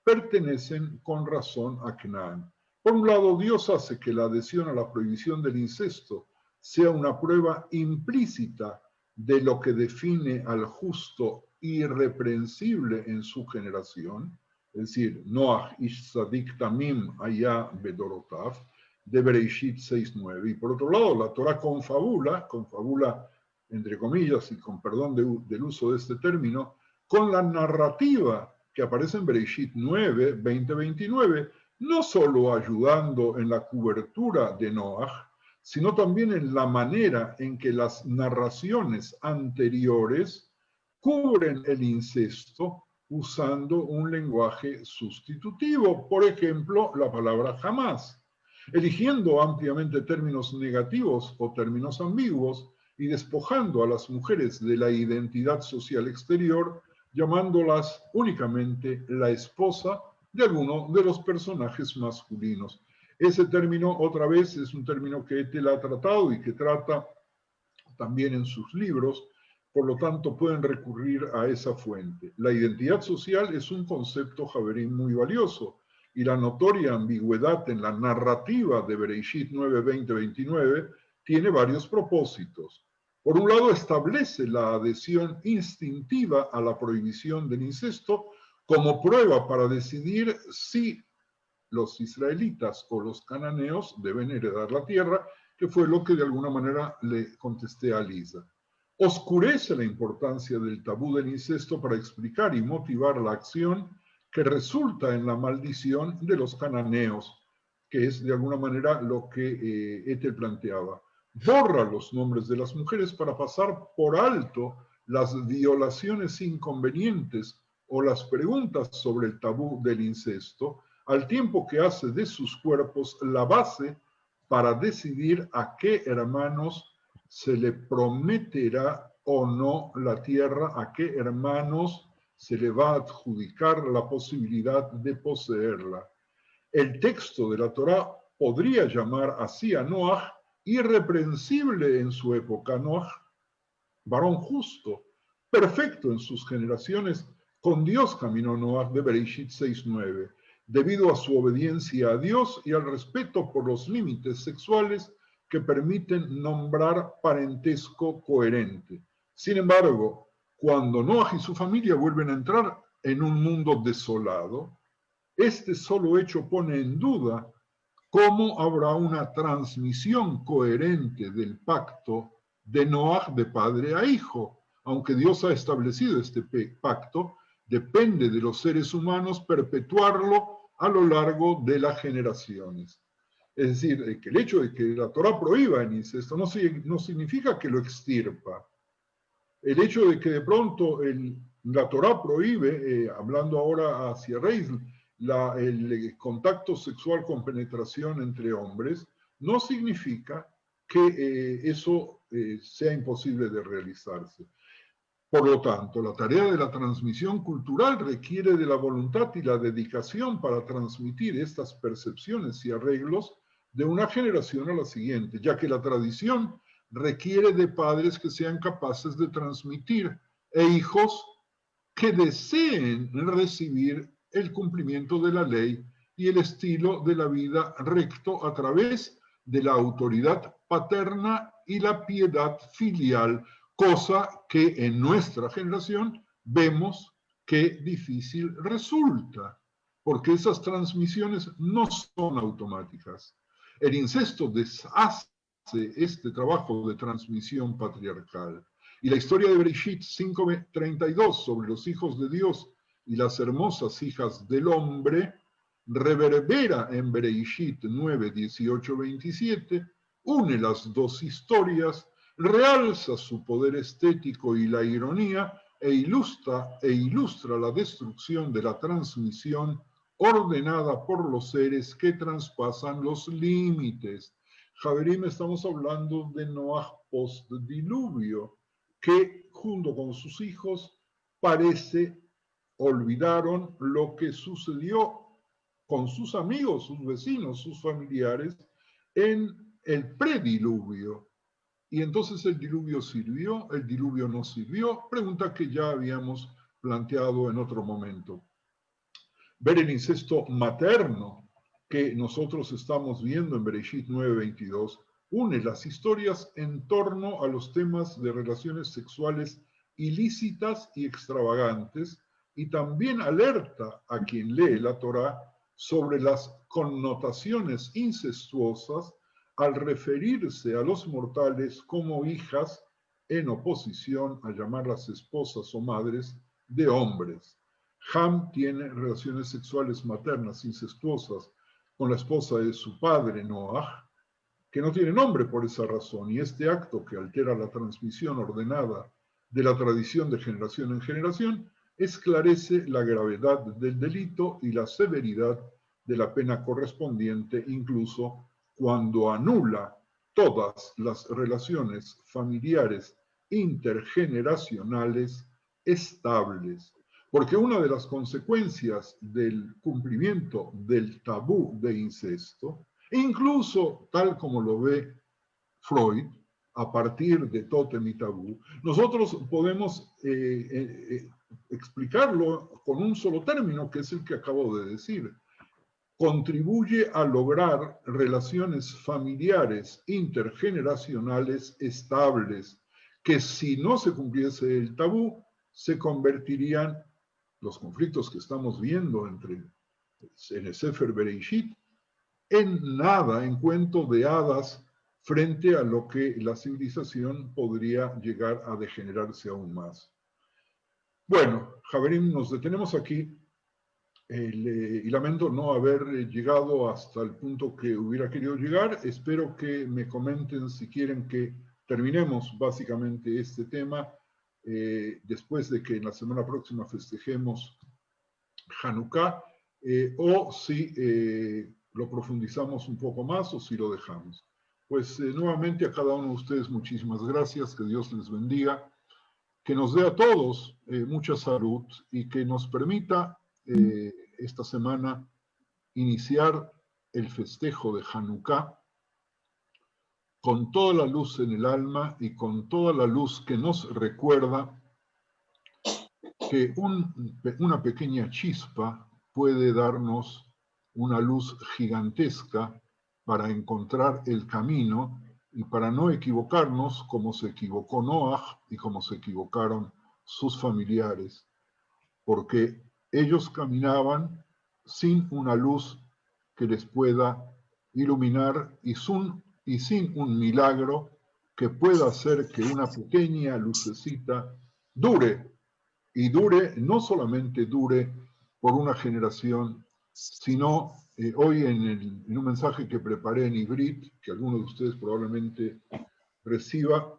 pertenecen con razón a Canaán. Por un lado, Dios hace que la adhesión a la prohibición del incesto sea una prueba implícita de lo que define al justo irreprensible en su generación, es decir, Noach ish tzadik tamim haya bedorotav, de Bereishit 6:9. Y por otro lado, la Torah confabula entre comillas y con perdón del uso de este término, con la narrativa que aparece en Bereishit 9, 20-29, no solo ayudando en la cobertura de Noach, sino también en la manera en que las narraciones anteriores cubren el incesto usando un lenguaje sustitutivo, por ejemplo, la palabra jamás, eligiendo ampliamente términos negativos o términos ambiguos y despojando a las mujeres de la identidad social exterior, llamándolas únicamente la esposa de alguno de los personajes masculinos. Ese término, otra vez, es un término que Ethel ha tratado y que trata también en sus libros, por lo tanto pueden recurrir a esa fuente. La identidad social es un concepto, Javerín, muy valioso, y la notoria ambigüedad en la narrativa de Bereishit 9, 20, 29 tiene varios propósitos. Por un lado, establece la adhesión instintiva a la prohibición del incesto como prueba para decidir si los israelitas o los cananeos deben heredar la tierra, que fue lo que de alguna manera le contesté a Lisa. oscurece la importancia del tabú del incesto para explicar y motivar la acción que resulta en la maldición de los cananeos, que es de alguna manera lo que Ethel planteaba. Borra los nombres de las mujeres para pasar por alto las violaciones inconvenientes o las preguntas sobre el tabú del incesto, al tiempo que hace de sus cuerpos la base para decidir a qué hermanos se le prometerá o no la tierra, a qué hermanos se le va a adjudicar la posibilidad de poseerla. El texto de la Torá podría llamar así a Noaj irreprensible en su época. Noaj, varón justo, perfecto en sus generaciones, con Dios caminó Noaj de Bereshit 6:9, debido a su obediencia a Dios y al respeto por los límites sexuales que permiten nombrar parentesco coherente. Sin embargo, cuando Noaj y su familia vuelven a entrar en un mundo desolado, este solo hecho pone en duda cómo habrá una transmisión coherente del pacto de Noaj de padre a hijo. Aunque Dios ha establecido este pacto, depende de los seres humanos perpetuarlo a lo largo de las generaciones. Es decir, que el hecho de que la Torá prohíba el incesto no significa que lo extirpa. El hecho de que de pronto la Torá prohíbe, hablando ahora hacia Reisl, el contacto sexual con penetración entre hombres, no significa que eso sea imposible de realizarse. Por lo tanto, la tarea de la transmisión cultural requiere de la voluntad y la dedicación para transmitir estas percepciones y arreglos de una generación a la siguiente, ya que la tradición requiere de padres que sean capaces de transmitir e hijos que deseen recibir el cumplimiento de la ley y el estilo de la vida recto a través de la autoridad paterna y la piedad filial, cosa que en nuestra generación vemos que difícil resulta, porque esas transmisiones no son automáticas. El incesto deshace este trabajo de transmisión patriarcal. Y la historia de Bereshit 5:32 sobre los hijos de Dios y las hermosas hijas del hombre reverbera en Bereshit 9:18-27, une las dos historias, realza su poder estético y la ironía e ilustra la destrucción de la transmisión ordenada por los seres que traspasan los límites. Javerim, estamos hablando de Noaj post-diluvio, que junto con sus hijos parece olvidaron lo que sucedió con sus amigos, sus vecinos, sus familiares en el prediluvio. Y entonces el diluvio sirvió, el diluvio no sirvió, pregunta que ya habíamos planteado en otro momento. Ver el incesto materno que nosotros estamos viendo en Bereshit 9:22 une las historias en torno a los temas de relaciones sexuales ilícitas y extravagantes y también alerta a quien lee la Torá sobre las connotaciones incestuosas al referirse a los mortales como hijas en oposición a llamarlas esposas o madres de hombres. Ham tiene relaciones sexuales maternas incestuosas con la esposa de su padre, Noaj, que no tiene nombre por esa razón, y este acto que altera la transmisión ordenada de la tradición de generación en generación esclarece la gravedad del delito y la severidad de la pena correspondiente, incluso cuando anula todas las relaciones familiares intergeneracionales estables. Porque una de las consecuencias del cumplimiento del tabú de incesto, incluso tal como lo ve Freud, a partir de tótem y tabú, nosotros podemos explicarlo con un solo término, que es el que acabo de decir. Contribuye a lograr relaciones familiares intergeneracionales estables, que si no se cumpliese el tabú, se convertirían los conflictos que estamos viendo en el Sefer Bereshit en nada, en cuento de hadas frente a lo que la civilización podría llegar a degenerarse aún más. Bueno, Javerim, nos detenemos aquí. Y lamento no haber llegado hasta el punto que hubiera querido llegar. Espero que me comenten si quieren que terminemos básicamente este tema después de que en la semana próxima festejemos Hanukkah, o si lo profundizamos un poco más o si lo dejamos. Pues nuevamente a cada uno de ustedes muchísimas gracias, que Dios les bendiga, que nos dé a todos mucha salud y que nos permita esta semana iniciar el festejo de Hanukkah con toda la luz en el alma y con toda la luz que nos recuerda que una pequeña chispa puede darnos una luz gigantesca para encontrar el camino y para no equivocarnos como se equivocó Noaj y como se equivocaron sus familiares, porque ellos caminaban sin una luz que les pueda iluminar y sin un milagro que pueda hacer que una pequeña lucecita dure, y dure, no solamente dure por una generación, sino hoy en un mensaje que preparé en Ivrit, que alguno de ustedes probablemente reciba,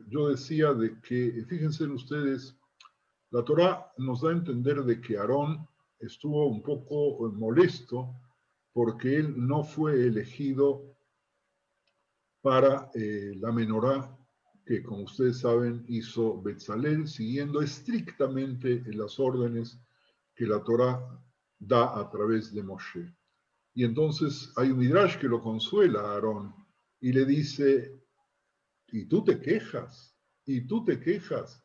yo decía de que, fíjense ustedes, la Torá nos da a entender de que Aarón estuvo un poco molesto porque él no fue elegido para la menorá que, como ustedes saben, hizo Betzalel, siguiendo estrictamente las órdenes que la Torá da a través de Moshe. Y entonces hay un midrash que lo consuela a Aarón y le dice, y tú te quejas, y tú te quejas.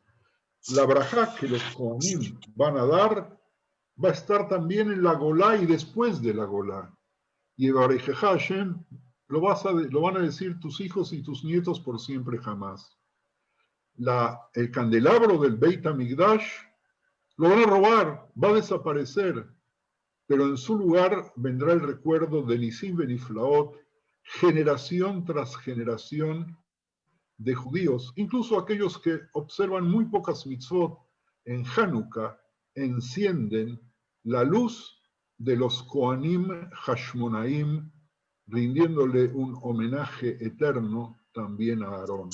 La brajá que los Kohanim van a dar va a estar también en la Golá y después de la Golá. Y Barejeja Hashem lo van a decir tus hijos y tus nietos por siempre jamás. El candelabro del Beit HaMikdash lo van a robar, va a desaparecer, pero en su lugar vendrá el recuerdo de Nisim Beniflaot, generación tras generación de judíos, incluso aquellos que observan muy pocas mitzvot, en Hanukkah encienden la luz de los Kohanim Hashmonaim, rindiéndole un homenaje eterno también a Aarón.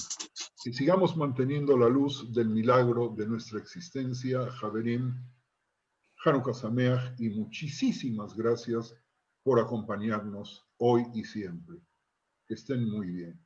Que sigamos manteniendo la luz del milagro de nuestra existencia, Javerim, Hanukkah Sameach, y muchísimas gracias por acompañarnos hoy y siempre. Que estén muy bien.